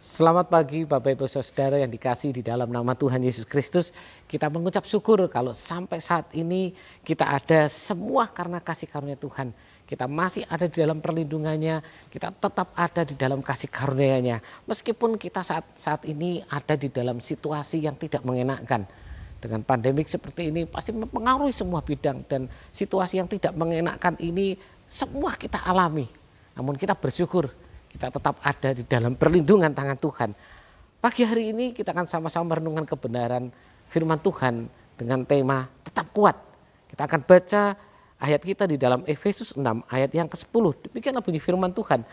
Selamat pagi Bapak Ibu Saudara yang dikasihi di dalam nama Tuhan Yesus Kristus. Kita mengucap syukur kalau sampai saat ini kita ada semua karena kasih karunia Tuhan. Kita masih ada di dalam perlindungannya, kita tetap ada di dalam kasih karunia-Nya. Meskipun kita saat ini ada di dalam situasi yang tidak mengenakan. Dengan pandemik seperti ini pasti mempengaruhi semua bidang, dan situasi yang tidak mengenakan ini semua kita alami. Namun kita bersyukur kita tetap ada di dalam perlindungan tangan Tuhan. Pagi hari ini kita akan sama-sama merenungkan kebenaran firman Tuhan dengan tema tetap kuat. Kita akan baca ayat kita di dalam Efesus 6 ayat yang ke-10. Demikianlah bunyi firman Tuhan.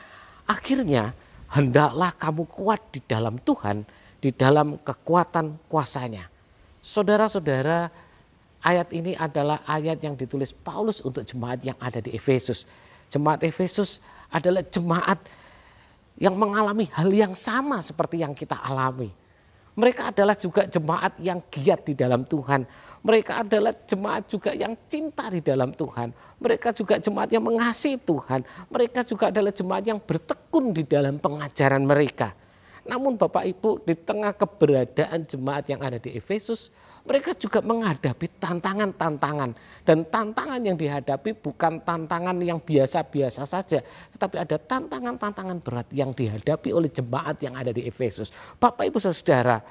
Akhirnya hendaklah kamu kuat di dalam Tuhan, di dalam kekuatan kuasanya. Saudara-saudara, ayat ini adalah ayat yang ditulis Paulus untuk jemaat yang ada di Efesus. Jemaat Efesus adalah jemaat yang mengalami hal yang sama seperti yang kita alami. Mereka adalah juga jemaat yang giat di dalam Tuhan. Mereka adalah jemaat juga yang cinta di dalam Tuhan. Mereka juga jemaat yang mengasihi Tuhan. Mereka juga adalah jemaat yang bertekun di dalam pengajaran mereka. Namun Bapak Ibu, di tengah keberadaan jemaat yang ada di Efesus, mereka juga menghadapi tantangan-tantangan. Dan tantangan yang dihadapi bukan tantangan yang biasa-biasa saja, tetapi ada tantangan-tantangan berat yang dihadapi oleh jemaat yang ada di Efesus. Bapak Ibu Saudara,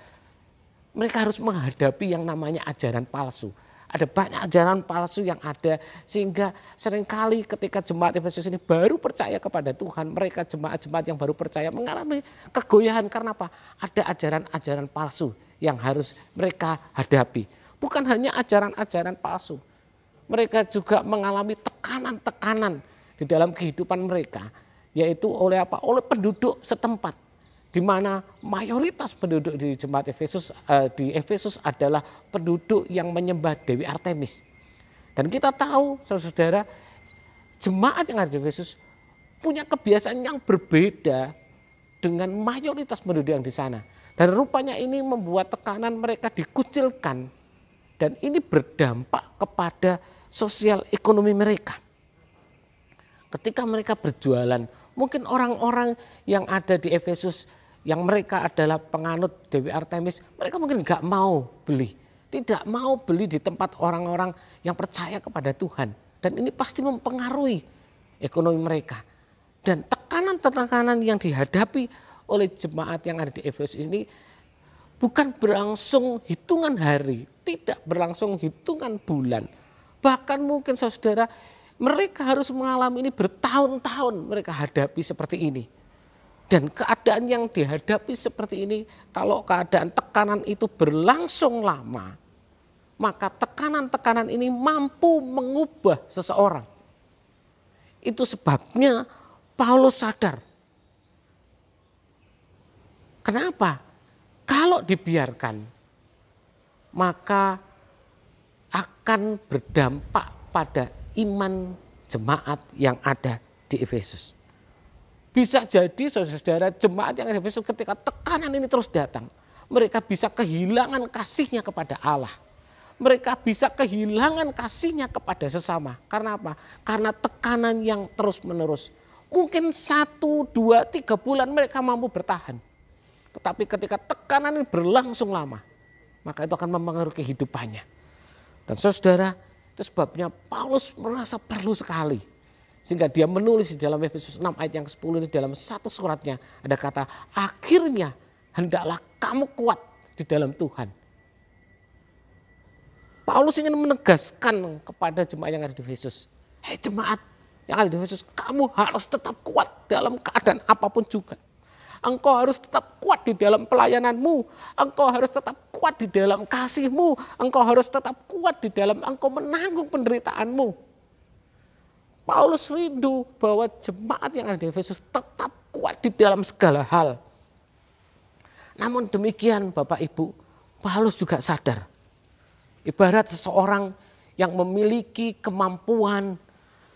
mereka harus menghadapi yang namanya ajaran palsu. Ada banyak ajaran palsu yang ada, sehingga seringkali ketika jemaat Efesus ini baru percaya kepada Tuhan, mereka jemaat-jemaat yang baru percaya mengalami kegoyahan. Karena apa? Ada ajaran-ajaran palsu yang harus mereka hadapi. Bukan hanya ajaran-ajaran palsu, mereka juga mengalami tekanan-tekanan di dalam kehidupan mereka, yaitu oleh apa? Oleh penduduk setempat, di mana mayoritas penduduk di jemaat Efesus di Efesus adalah penduduk yang menyembah Dewi Artemis. Dan kita tahu, saudara, jemaat yang ada di Efesus punya kebiasaan yang berbeda dengan mayoritas penduduk yang di sana. Dan rupanya ini membuat tekanan mereka dikucilkan, dan ini berdampak kepada sosial ekonomi mereka. Ketika mereka berjualan, mungkin orang-orang yang ada di Efesus yang mereka adalah penganut Dewi Artemis, mereka mungkin nggak mau beli, tidak mau beli di tempat orang-orang yang percaya kepada Tuhan. Dan ini pasti mempengaruhi ekonomi mereka. Dan tekanan-tekanan yang dihadapi oleh jemaat yang ada di Efesus ini bukan berlangsung hitungan hari, tidak berlangsung hitungan bulan. Bahkan mungkin saudara, mereka harus mengalami ini bertahun-tahun mereka hadapi seperti ini. Dan keadaan yang dihadapi seperti ini, kalau keadaan tekanan itu berlangsung lama, maka tekanan-tekanan ini mampu mengubah seseorang. Itu sebabnya Paulus sadar. Kenapa? Kalau dibiarkan, maka akan berdampak pada iman jemaat yang ada di Efesus. Bisa jadi saudara, jemaat yang ada di Efesus ketika tekanan ini terus datang, mereka bisa kehilangan kasihnya kepada Allah. Mereka bisa kehilangan kasihnya kepada sesama. Karena apa? Karena tekanan yang terus menerus. Mungkin 1, 2, 3 bulan mereka mampu bertahan. Tetapi ketika tekanan ini berlangsung lama, maka itu akan mempengaruhi kehidupannya. Dan saudara, itu sebabnya Paulus merasa perlu sekali, sehingga dia menulis di dalam Efesus 6 ayat yang ke-10 ini, dalam satu suratnya ada kata, akhirnya hendaklah kamu kuat di dalam Tuhan. Paulus ingin menegaskan kepada jemaat yang ada di Efesus, hei jemaat yang ada di Efesus, kamu harus tetap kuat dalam keadaan apapun juga. Engkau harus tetap kuat di dalam pelayananmu. Engkau harus tetap kuat di dalam kasihmu. Engkau harus tetap kuat di dalam engkau menanggung penderitaanmu. Paulus rindu bahwa jemaat yang ada di Efesus tetap kuat di dalam segala hal. Namun demikian Bapak Ibu, Paulus juga sadar. Ibarat seseorang yang memiliki kemampuan,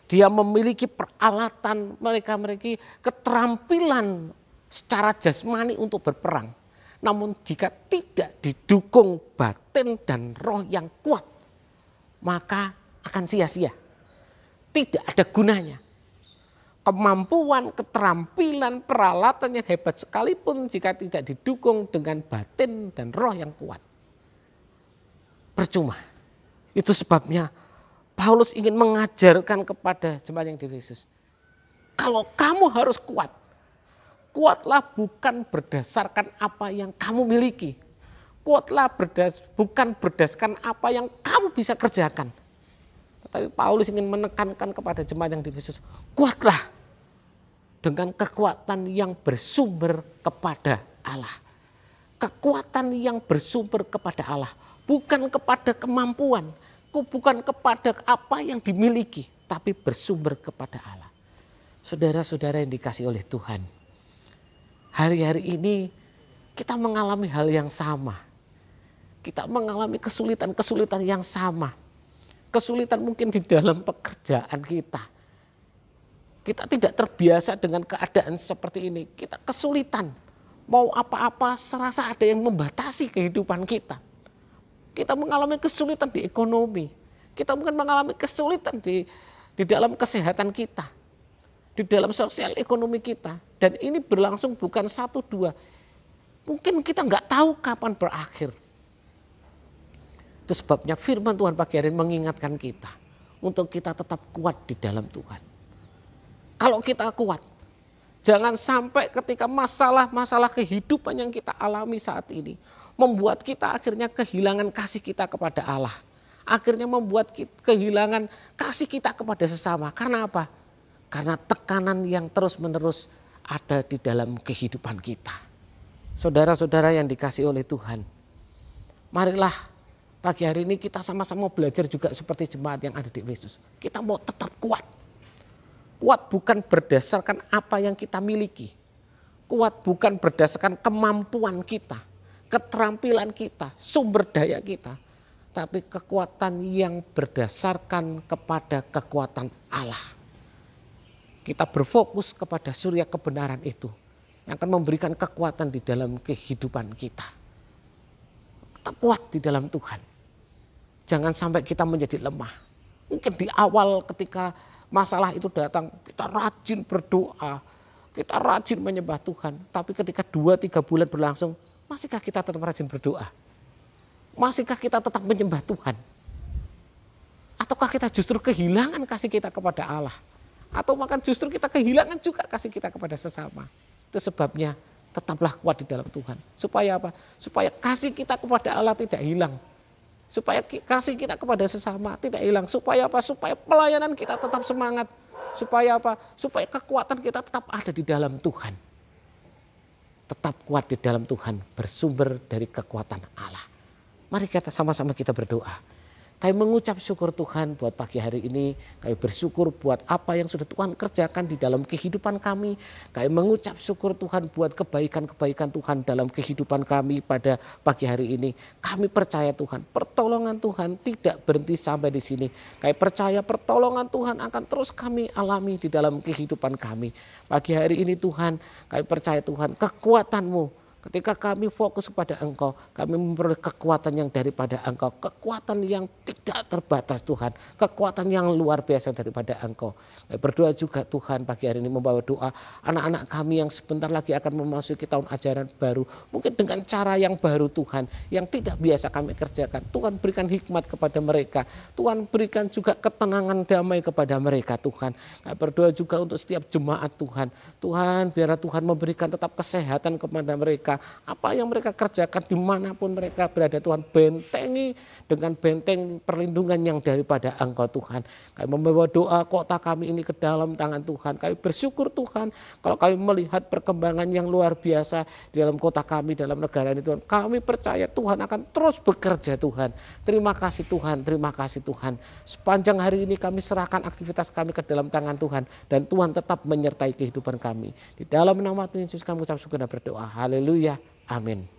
dia memiliki peralatan, mereka memiliki keterampilan secara jasmani untuk berperang. Namun jika tidak didukung batin dan roh yang kuat, maka akan sia-sia. Tidak ada gunanya. kemampuan, keterampilan, peralatan yang hebat sekalipun jika tidak didukung dengan batin dan roh yang kuat, percuma. Itu sebabnya Paulus ingin mengajarkan kepada jemaat yang di Efesus, kalau kamu harus kuat, kuatlah bukan berdasarkan apa yang kamu miliki. Kuatlah bukan berdasarkan apa yang kamu bisa kerjakan. Tetapi Paulus ingin menekankan kepada jemaat yang di Efesus, kuatlah dengan kekuatan yang bersumber kepada Allah. Kekuatan yang bersumber kepada Allah, bukan kepada kemampuan, bukan kepada apa yang dimiliki, tapi bersumber kepada Allah. Saudara-saudara yang dikasihi oleh Tuhan, hari-hari ini kita mengalami hal yang sama. Kita mengalami kesulitan-kesulitan yang sama. Kesulitan mungkin di dalam pekerjaan kita. Kita tidak terbiasa dengan keadaan seperti ini. Kita kesulitan. Mau apa-apa serasa ada yang membatasi kehidupan kita. Kita mengalami kesulitan di ekonomi. Kita mungkin mengalami kesulitan di dalam kesehatan kita. Di dalam sosial ekonomi kita. Dan ini berlangsung bukan 1-2. Mungkin kita nggak tahu kapan berakhir. Itu sebabnya firman Tuhan pagi hari ini mengingatkan kita untuk kita tetap kuat di dalam Tuhan. Kalau kita kuat, jangan sampai ketika masalah-masalah kehidupan yang kita alami saat ini membuat kita akhirnya kehilangan kasih kita kepada Allah. Akhirnya membuat kita kehilangan kasih kita kepada sesama. Karena apa? Karena tekanan yang terus-menerus ada di dalam kehidupan kita. Saudara-saudara yang dikasihi oleh Tuhan, marilah pagi hari ini kita sama-sama belajar juga seperti jemaat yang ada di Efesus. Kita mau tetap kuat. Kuat bukan berdasarkan apa yang kita miliki. Kuat bukan berdasarkan kemampuan kita, keterampilan kita, sumber daya kita. Tapi kekuatan yang berdasarkan kepada kekuatan Allah. Kita berfokus kepada surya kebenaran itu yang akan memberikan kekuatan di dalam kehidupan kita. Kita kuat di dalam Tuhan. Jangan sampai kita menjadi lemah. Mungkin di awal ketika masalah itu datang, kita rajin berdoa, kita rajin menyembah Tuhan. Tapi ketika 2-3 bulan berlangsung, masihkah kita tetap rajin berdoa? Masihkah kita tetap menyembah Tuhan? Ataukah kita justru kehilangan kasih kita kepada Allah? Atau bahkan justru kita kehilangan juga kasih kita kepada sesama? Itu sebabnya tetaplah kuat di dalam Tuhan. Supaya apa? Supaya kasih kita kepada Allah tidak hilang. Supaya kasih kita kepada sesama tidak hilang. Supaya apa? Supaya pelayanan kita tetap semangat. Supaya apa? Supaya kekuatan kita tetap ada di dalam Tuhan. Tetap kuat di dalam Tuhan, bersumber dari kekuatan Allah. Mari kita sama-sama kita berdoa. Kami mengucap syukur Tuhan buat pagi hari ini. Kami bersyukur buat apa yang sudah Tuhan kerjakan di dalam kehidupan kami. Kami mengucap syukur Tuhan buat kebaikan-kebaikan Tuhan dalam kehidupan kami pada pagi hari ini. Kami percaya Tuhan, pertolongan Tuhan tidak berhenti sampai di sini. Kami percaya pertolongan Tuhan akan terus kami alami di dalam kehidupan kami. Pagi hari ini Tuhan, kami percaya Tuhan, kekuatan-Mu. Ketika kami fokus kepada Engkau, kami memperoleh kekuatan yang daripada Engkau. Kekuatan yang tidak terbatas Tuhan. Kekuatan yang luar biasa daripada Engkau. Kami berdoa juga Tuhan pagi hari ini membawa doa anak-anak kami yang sebentar lagi akan memasuki tahun ajaran baru. Mungkin dengan cara yang baru Tuhan, yang tidak biasa kami kerjakan. Tuhan berikan hikmat kepada mereka. Tuhan berikan juga ketenangan damai kepada mereka Tuhan. Kami berdoa juga untuk setiap jemaat Tuhan. Tuhan biarlah Tuhan memberikan tetap kesehatan kepada mereka. Apa yang mereka kerjakan dimanapun mereka berada Tuhan, bentengi dengan benteng perlindungan yang daripada Engkau Tuhan. Kami membawa doa kota kami ini ke dalam tangan Tuhan. Kami bersyukur Tuhan kalau kami melihat perkembangan yang luar biasa di dalam kota kami, dalam negara ini Tuhan. Kami percaya Tuhan akan terus bekerja Tuhan. Terima kasih Tuhan, terima kasih Tuhan. Sepanjang hari ini kami serahkan aktivitas kami ke dalam tangan Tuhan. Dan Tuhan tetap menyertai kehidupan kami. Di dalam nama Tuhan Yesus kami ucap syukur dan berdoa. Haleluya. Amin.